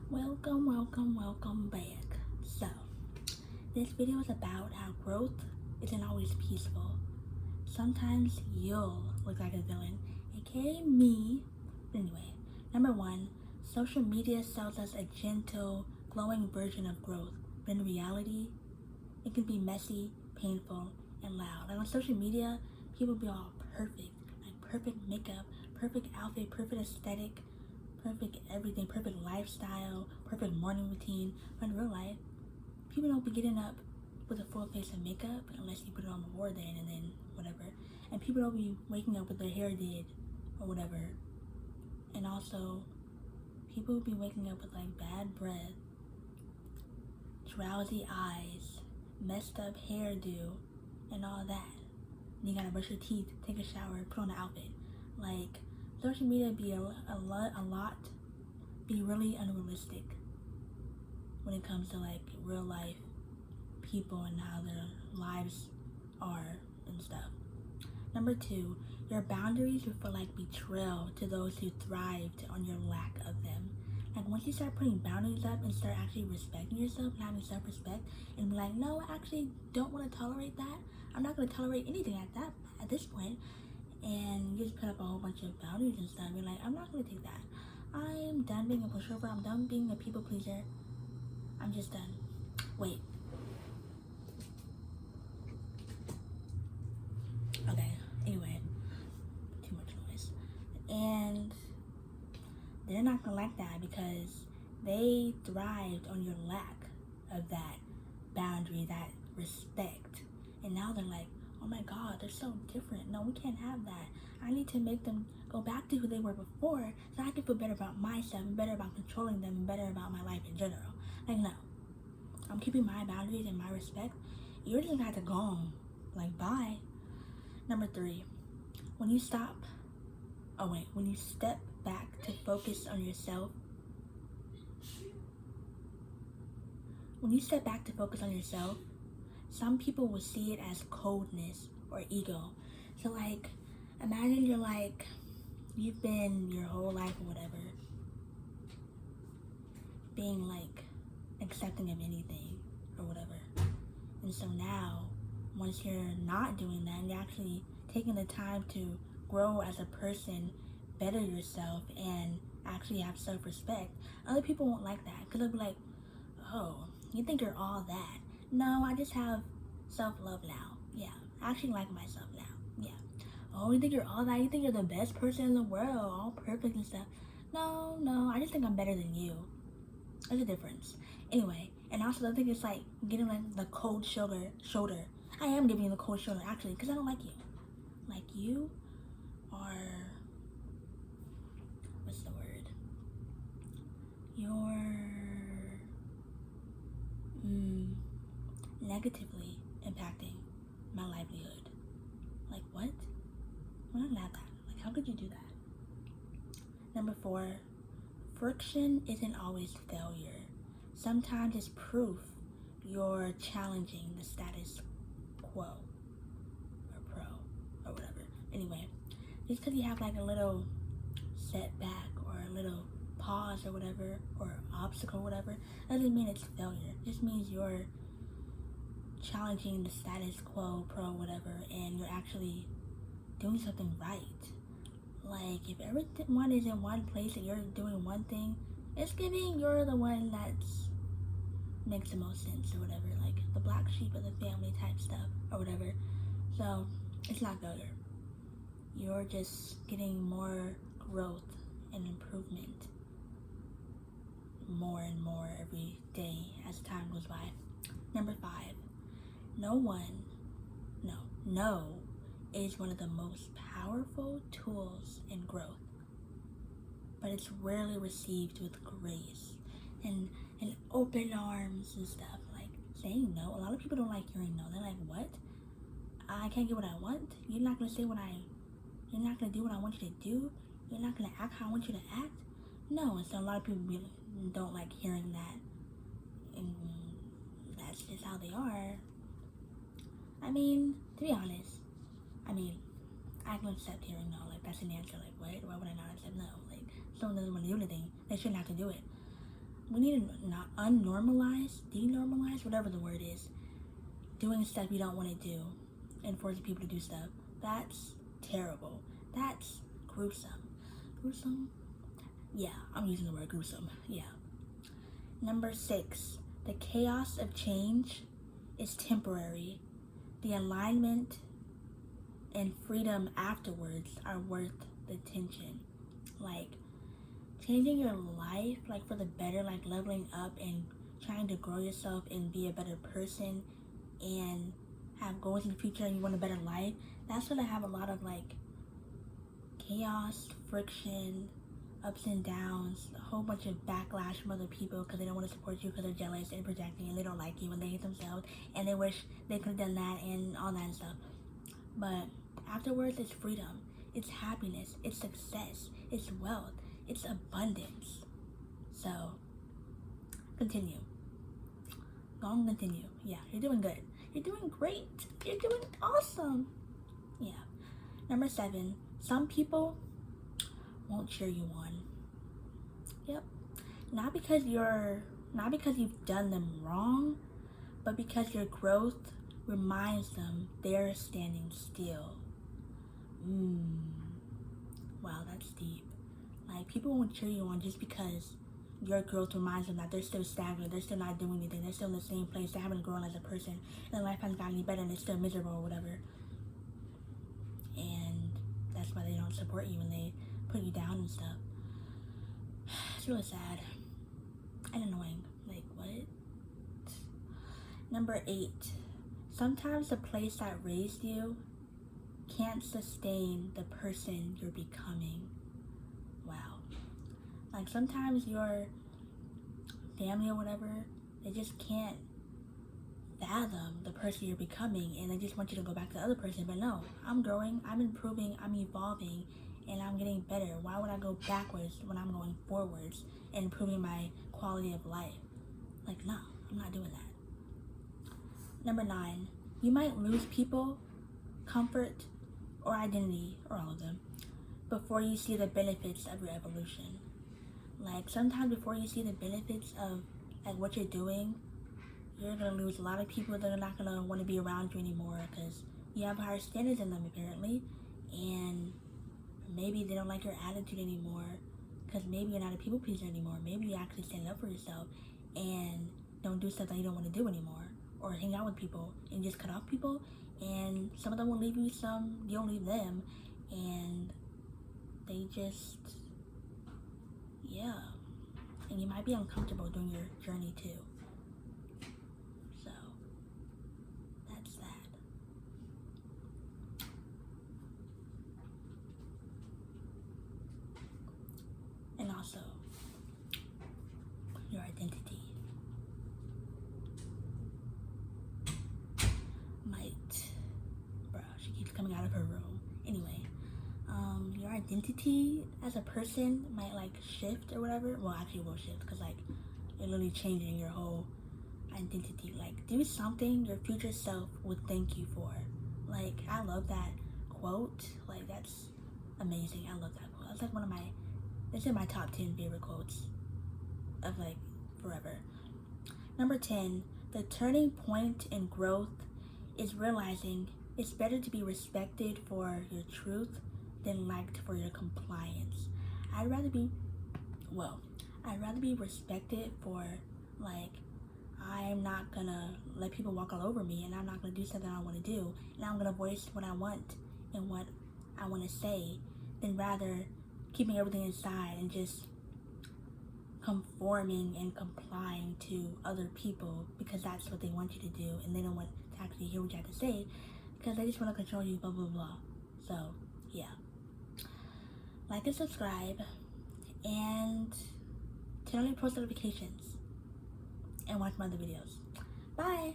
Welcome back. So, this video is about how growth isn't always peaceful. Sometimes you'll look like a villain, aka me. Anyway, number one, social media sells us a gentle, glowing version of growth, but in reality, it can be messy, painful, and loud. Like on social media, people be all perfect, like perfect makeup, perfect outfit, perfect aesthetic, perfect everything, perfect lifestyle, perfect morning routine. But in real life, people don't be getting up with a full face of makeup unless you put it on before then and then whatever. And people don't be waking up with their hair did or whatever. And also, people be waking up with like bad breath, drowsy eyes, messed up hairdo, and all that. And you gotta brush your teeth, take a shower, put on an outfit. Like, social media be a lot be really unrealistic when it comes to like real life people and how their lives are and stuff. Number two, your boundaries will feel like betrayal to those who thrived on your lack of them. Like once you start putting boundaries up and start actually respecting yourself and having self-respect and be like, no, I actually don't want to tolerate that. I'm not going to tolerate anything at this point. And you just put up a whole bunch of boundaries and stuff. You're like, I'm not going to take that. I'm done being a pushover. I'm done being a people pleaser. I'm just done. Wait. Okay. Anyway, too much noise. And they're not gonna like that because they thrived on your lack of that boundary, that respect. And now they're like, oh my God, they're so different. No, we can't have that. I need to make them go back to who they were before so I can feel better about myself and better about controlling them and better about my life in general. Like, no. I'm keeping my boundaries and my respect. You're just gonna have to go home. Like, bye. Number three, when you step back to focus on yourself, some people will see it as coldness or ego. So like, imagine you've been your whole life or whatever, being like accepting of anything or whatever. And so now, once you're not doing that and you're actually taking the time to grow as a person, better yourself, and actually have self-respect, other people won't like that because they'll be like, oh, you think you're all that? No, I just have self-love now. Yeah, I actually like myself now. Yeah. Oh, you think you're all that? You think you're the best person in the world, all perfect and stuff? No, I just think I'm better than you. There's a difference. Anyway, and also the thing is like getting like the cold shoulder. I am giving you the cold shoulder actually because I don't like you. Like you are, what's the word? You're negatively impacting my livelihood. Like what? We're not gonna have that. Like how could you do that? Number four, friction isn't always failure. Sometimes it's proof you're challenging the status quo or pro or whatever. Anyway, just because you have like a little setback or a little pause or whatever or obstacle or whatever doesn't mean it's failure. It just means you're challenging the status quo, pro, whatever, and you're actually doing something right. Like if everyone is in one place and you're doing one thing, it's giving you're the one that's makes the most sense or whatever, like the black sheep of the family type stuff or whatever. So it's not failure. You're just getting more growth and improvement more and more every day as time goes by. Number five, no is one of the most powerful tools in growth, but it's rarely received with grace and open arms and stuff. Like saying no, a lot of people don't like hearing no. They're like, what? I can't get what I want? You're not gonna you're not gonna do what I want you to do? You're not gonna act how I want you to act? No, and so a lot of people really don't like hearing that, and that's just how they are. I mean, to be honest, I can accept hearing no. Like, that's an answer. Like, what? Why would I not accept no? Like, someone doesn't want to do anything, they shouldn't have to do it. we need to not unnormalize, denormalize, whatever the word is, doing stuff you don't want to do and forcing people to do stuff. That's terrible. That's gruesome. Gruesome? Yeah, I'm using the word gruesome. Yeah. Number 6, the chaos of change is temporary. The alignment and freedom afterwards are worth the tension. Like, changing your life, like, for the better, like, leveling up and trying to grow yourself and be a better person and have goals in the future and you want a better life, that's gonna have a lot of, like, chaos, friction, ups and downs, a whole bunch of backlash from other people because they don't want to support you because they're jealous and projecting and they don't like you and they hate themselves and they wish they could have done that and all that stuff. But afterwards, it's freedom, it's happiness, it's success, it's wealth, it's abundance. So, continue. Long continue. Yeah, you're doing good. You're doing great. You're doing awesome. Yeah. Number 7, some people won't cheer you on. Yep. Not because you've done them wrong, but because your growth reminds them they're standing still. Wow, that's deep. Like, people won't cheer you on just because your growth reminds them that they're still stagnant, they're still not doing anything, they're still in the same place, they haven't grown as a person, and their life hasn't gotten any better, and they're still miserable or whatever. And that's why they don't support you and they put you down and stuff. It's really sad and annoying. Like, what? Number 8, sometimes the place that raised you can't sustain the person you're becoming. Wow. Like, sometimes your family or whatever, they just can't fathom the person you're becoming and they just want you to go back to the other person. But no, I'm growing, I'm improving, I'm evolving, and I'm getting better. Why would I go backwards when I'm going forwards and improving my quality of life? Like, no, I'm not doing that. Number 9, you might lose people, comfort, or identity, or all of them, before you see the benefits of your evolution. Like, sometimes before you see the benefits of, like, what you're doing, you're gonna lose a lot of people that are not gonna want to be around you anymore because you have higher standards than them, apparently, and maybe they don't like your attitude anymore because maybe you're not a people pleaser anymore. Maybe you actually stand up for yourself and don't do stuff that you don't want to do anymore, or hang out with people and just cut off people, and some of them will leave you, some you don't leave them, and they just, yeah, and you might be uncomfortable during your journey too. So that's that. And also your identity might, bro, she keeps coming out of her room. Anyway, your identity as a person might, like, shift or whatever. Well, actually it will shift because, like, you're literally changing your whole identity. Like, do something your future self would thank you for. Like, I love that quote. Like, that's amazing. I love that quote. That's like it's in my top 10 favorite quotes of, like, forever. Number 10, the turning point in growth is realizing it's better to be respected for your truth than liked for your compliance. I'd rather be respected for, like, I'm not gonna let people walk all over me, and I'm not gonna do something I don't want to do, and I'm gonna voice what I want and what I want to say, than rather keeping everything inside and just conforming and complying to other people because that's what they want you to do, and they don't want to actually hear what you have to say because they just want to control you, blah blah blah. So yeah, like and subscribe and turn on your post notifications and watch my other videos. Bye.